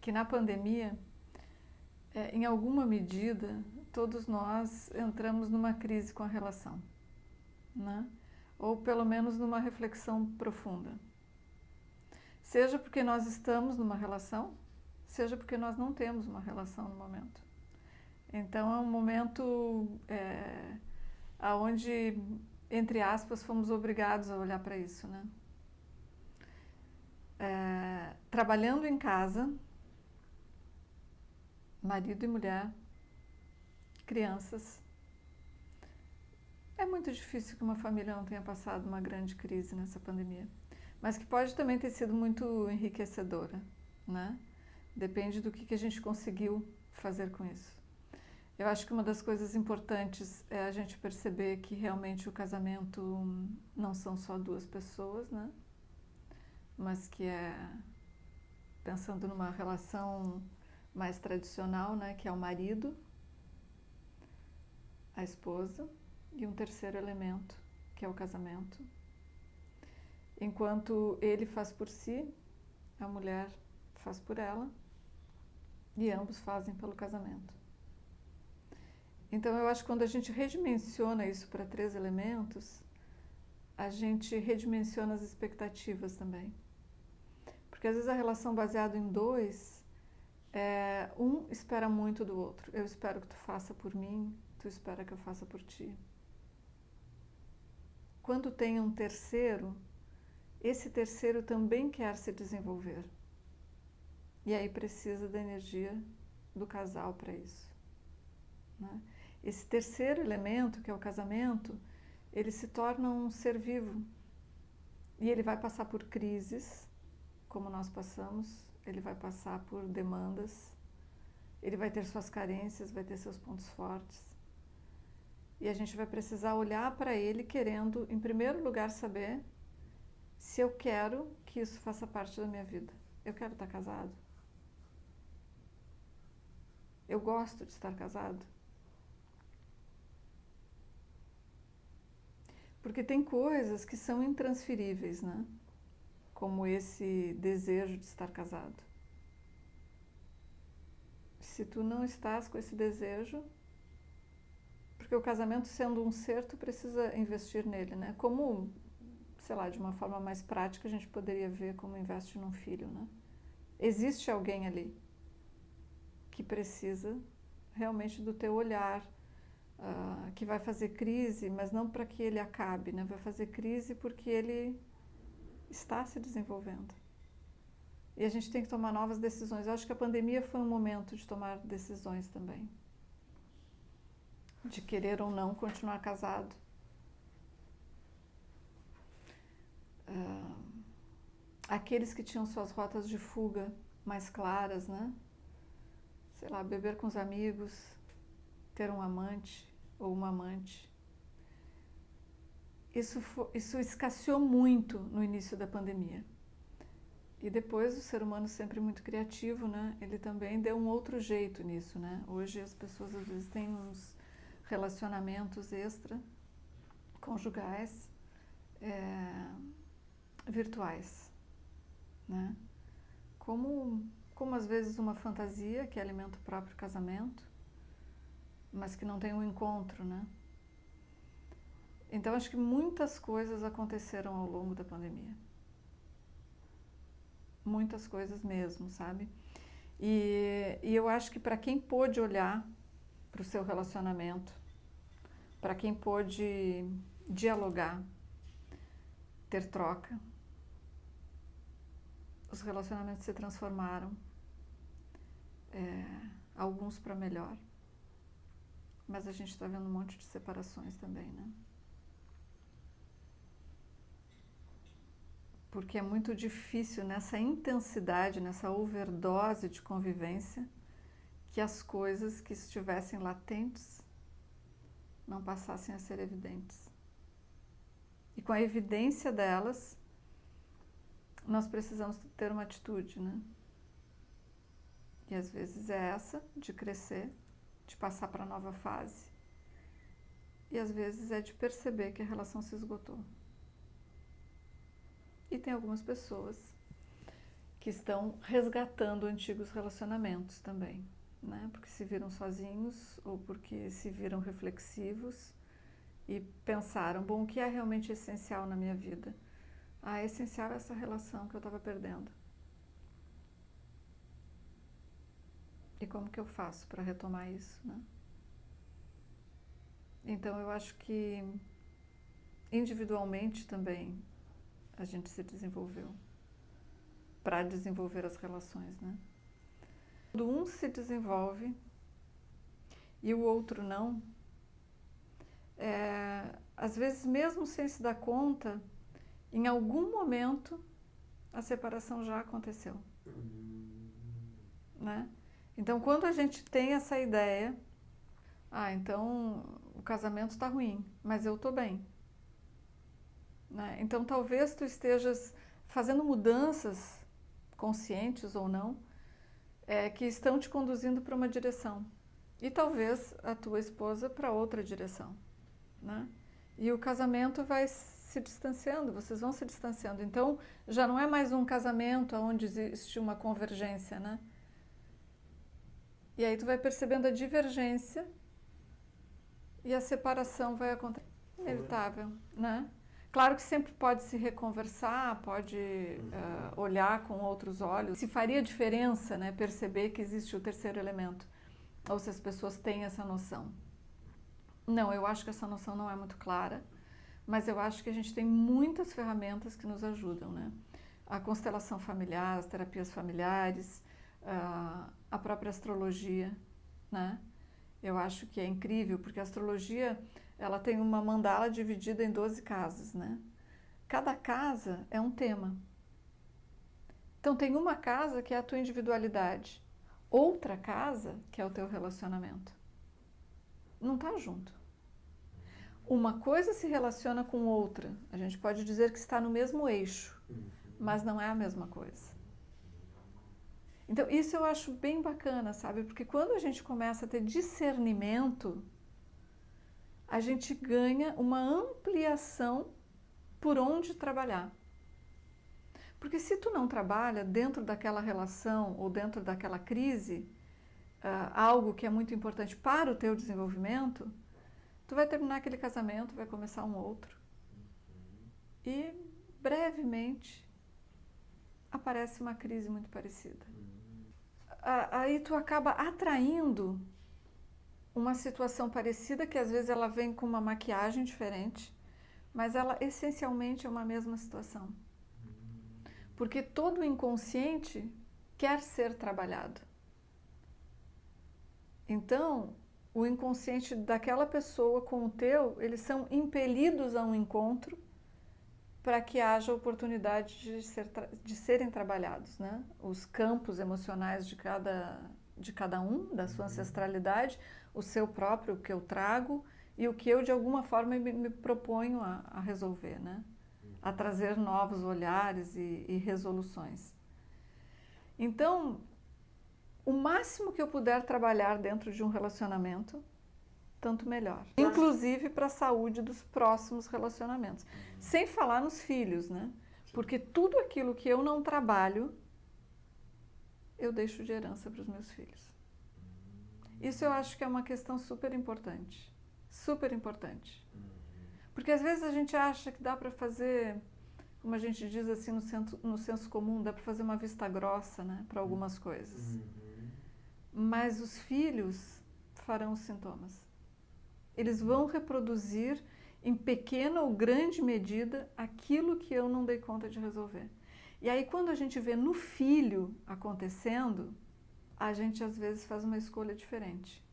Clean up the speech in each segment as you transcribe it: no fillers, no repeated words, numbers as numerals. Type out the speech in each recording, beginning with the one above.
que na pandemia, em alguma medida, todos nós entramos numa crise com a relação, né? Ou pelo menos numa reflexão profunda. Seja porque nós estamos numa relação, seja porque nós não temos uma relação no momento. Então é um momento onde, entre aspas, fomos obrigados a olhar para isso, né? Trabalhando em casa, marido e mulher, crianças. É muito difícil que uma família não tenha passado uma grande crise nessa pandemia, mas que pode também ter sido muito enriquecedora, né? Depende do que a gente conseguiu fazer com isso. Eu acho que uma das coisas importantes é a gente perceber que realmente o casamento não são só duas pessoas, né? Mas que pensando numa relação mais tradicional, né? Que é o marido, a esposa e um terceiro elemento, que é o casamento. Enquanto ele faz por si, a mulher faz por ela e ambos fazem pelo casamento. Então eu acho que quando a gente redimensiona isso para 3 elementos, a gente redimensiona as expectativas também. Porque às vezes a relação baseada em 2, um espera muito do outro. Eu espero que tu faça por mim, tu espera que eu faça por ti. Quando tem um terceiro, esse terceiro também quer se desenvolver. E aí precisa da energia do casal para isso, né? Esse terceiro elemento, que é o casamento, ele se torna um ser vivo. E ele vai passar por crises, como nós passamos, ele vai passar por demandas, ele vai ter suas carências, vai ter seus pontos fortes. E a gente vai precisar olhar para ele querendo, em primeiro lugar, saber se eu quero que isso faça parte da minha vida. Eu quero estar casado? Eu gosto de estar casado? Porque tem coisas que são intransferíveis, né? Como esse desejo de estar casado. Se tu não estás com esse desejo, porque o casamento sendo um ser, tu precisa investir nele, né? Como, sei lá, de uma forma mais prática, a gente poderia ver como investe num filho, né? Existe alguém ali que precisa realmente do teu olhar, que vai fazer crise, mas não para que ele acabe, né? Vai fazer crise porque ele está se desenvolvendo. E a gente tem que tomar novas decisões. Eu acho que a pandemia foi um momento de tomar decisões também. De querer ou não continuar casado. Aqueles que tinham suas rotas de fuga mais claras, né? Sei lá, beber com os amigos, ter um amante ou uma amante. Isso escasseou muito no início da pandemia. E depois o ser humano sempre muito criativo, né? Ele também deu um outro jeito nisso, né? Hoje as pessoas às vezes têm uns relacionamentos conjugais, virtuais, né? Como às vezes uma fantasia que alimenta o próprio casamento, mas que não tem um encontro, né? Então acho que muitas coisas aconteceram ao longo da pandemia. Muitas coisas mesmo, sabe? E eu acho que para quem pôde olhar para o seu relacionamento, para quem pôde dialogar, ter troca, os relacionamentos se transformaram, alguns para melhor, mas a gente está vendo um monte de separações também, né? Porque é muito difícil nessa intensidade, nessa overdose de convivência, que as coisas que estivessem latentes não passassem a ser evidentes. E com a evidência delas, nós precisamos ter uma atitude, né? E às vezes é essa, de crescer, de passar para a nova fase. E às vezes é de perceber que a relação se esgotou. E tem algumas pessoas que estão resgatando antigos relacionamentos também, né? Porque se viram sozinhos ou porque se viram reflexivos e pensaram, bom, o que é realmente essencial na minha vida? Ah, é essencial essa relação que eu estava perdendo. E como que eu faço para retomar isso, né? Então eu acho que individualmente também a gente se desenvolveu para desenvolver as relações, né? Quando um se desenvolve e o outro não, às vezes mesmo sem se dar conta, em algum momento a separação já aconteceu, né? Então quando a gente tem essa ideia, então o casamento está ruim, mas eu estou bem, né? Então talvez tu estejas fazendo mudanças, conscientes ou não, que estão te conduzindo para uma direção. E talvez a tua esposa para outra direção, né? E o casamento vai se distanciando, vocês vão se distanciando. Então já não é mais um casamento onde existe uma convergência, né? E aí tu vai percebendo a divergência e a separação vai acontecer. Inevitável, né? Claro que sempre pode se reconversar, pode olhar com outros olhos. Se faria diferença, né, perceber que existe o terceiro elemento, ou se as pessoas têm essa noção. Não, eu acho que essa noção não é muito clara, mas eu acho que a gente tem muitas ferramentas que nos ajudam, né? A constelação familiar, as terapias familiares, a própria astrologia, né? Eu acho que é incrível, porque a astrologia, ela tem uma mandala dividida em 12 casas, né? Cada casa é um tema. Então tem uma casa que é a tua individualidade, outra casa que é o teu relacionamento. Não está junto. Uma coisa se relaciona com outra. A gente pode dizer que está no mesmo eixo, mas não é a mesma coisa. Então isso eu acho bem bacana, sabe? Porque quando a gente começa a ter discernimento, a gente ganha uma ampliação por onde trabalhar. Porque se tu não trabalha dentro daquela relação ou dentro daquela crise, algo que é muito importante para o teu desenvolvimento, tu vai terminar aquele casamento, vai começar um outro. E brevemente aparece uma crise muito parecida. Aí tu acaba atraindo uma situação parecida, que às vezes ela vem com uma maquiagem diferente, mas ela essencialmente é uma mesma situação. Porque todo o inconsciente quer ser trabalhado. Então, o inconsciente daquela pessoa com o teu, eles são impelidos a um encontro para que haja oportunidade de serem trabalhados, né? Os campos emocionais de cada um, da sua ancestralidade, o seu próprio, o que eu trago e o que eu de alguma forma me proponho a resolver, né? A trazer novos olhares e resoluções. Então, o máximo que eu puder trabalhar dentro de um relacionamento, tanto melhor. Inclusive para a saúde dos próximos relacionamentos. Sem falar nos filhos, né? Porque tudo aquilo que eu não trabalho, eu deixo de herança para os meus filhos. Isso eu acho que é uma questão super importante. Super importante. Porque às vezes a gente acha que dá para fazer, como a gente diz assim no senso comum, dá para fazer uma vista grossa, né, para algumas coisas. Mas os filhos farão os sintomas. Eles vão reproduzir em pequena ou grande medida aquilo que eu não dei conta de resolver. E aí quando a gente vê no filho acontecendo, a gente às vezes faz uma escolha diferente.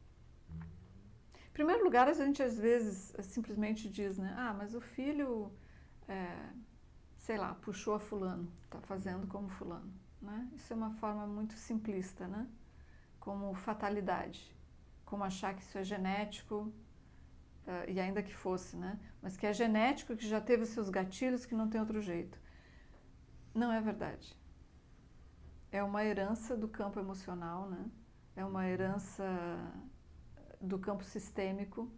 Em primeiro lugar, a gente às vezes simplesmente diz, né? Mas o filho, sei lá, puxou a fulano, está fazendo como fulano, né? Isso é uma forma muito simplista, né? Como fatalidade, como achar que isso é genético, e ainda que fosse, né? Mas que é genético, que já teve os seus gatilhos, que não tem outro jeito. Não é verdade. É uma herança do campo emocional, né? É uma herança do campo sistêmico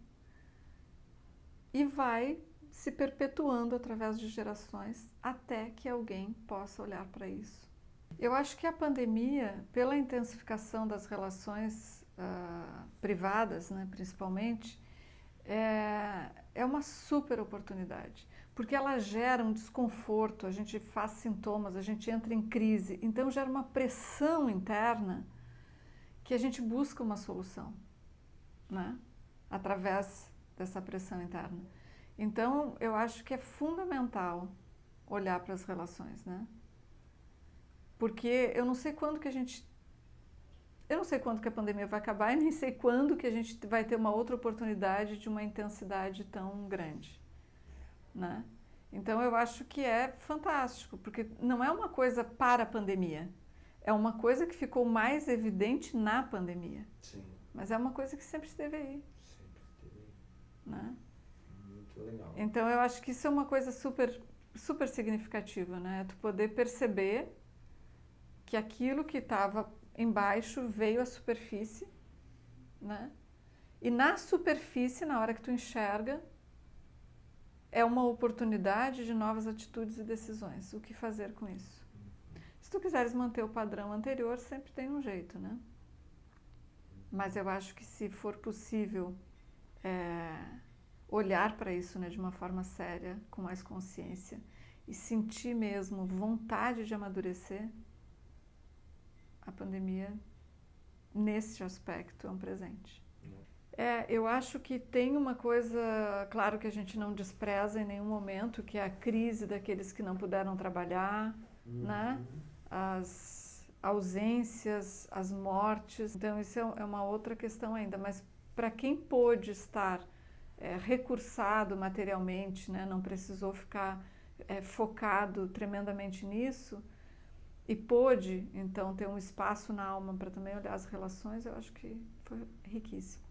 e vai se perpetuando através de gerações até que alguém possa olhar para isso Eu acho que a pandemia, pela intensificação das relações privadas, né, principalmente, é uma super oportunidade, porque ela gera um desconforto, a gente faz sintomas, a gente entra em crise, então gera uma pressão interna que a gente busca uma solução, né, através dessa pressão interna. Então, eu acho que é fundamental olhar para as relações, né? Porque eu não sei quando que a pandemia vai acabar e nem sei quando que a gente vai ter uma outra oportunidade de uma intensidade tão grande, né? Então eu acho que é fantástico, porque não é uma coisa para a pandemia, é uma coisa que ficou mais evidente na pandemia. Sim. Mas é uma coisa que sempre esteve aí. Sempre esteve aí. Né? Muito legal. Então eu acho que isso é uma coisa super, super significativa, né? Tu poder perceber que aquilo que estava embaixo veio à superfície, né? E na superfície, na hora que tu enxerga, é uma oportunidade de novas atitudes e decisões. O que fazer com isso? Se tu quiseres manter o padrão anterior, sempre tem um jeito, né? Mas eu acho que se for possível olhar para isso, né, de uma forma séria, com mais consciência, e sentir mesmo vontade de amadurecer, a pandemia, nesse aspecto, é um presente. Eu acho que tem uma coisa, claro que a gente não despreza em nenhum momento, que é a crise daqueles que não puderam trabalhar, né? As ausências, as mortes. Então, isso é uma outra questão ainda. Mas para quem pôde estar recursado materialmente, né? Não precisou ficar focado tremendamente nisso, e pôde, então, ter um espaço na alma para também olhar as relações, eu acho que foi riquíssimo.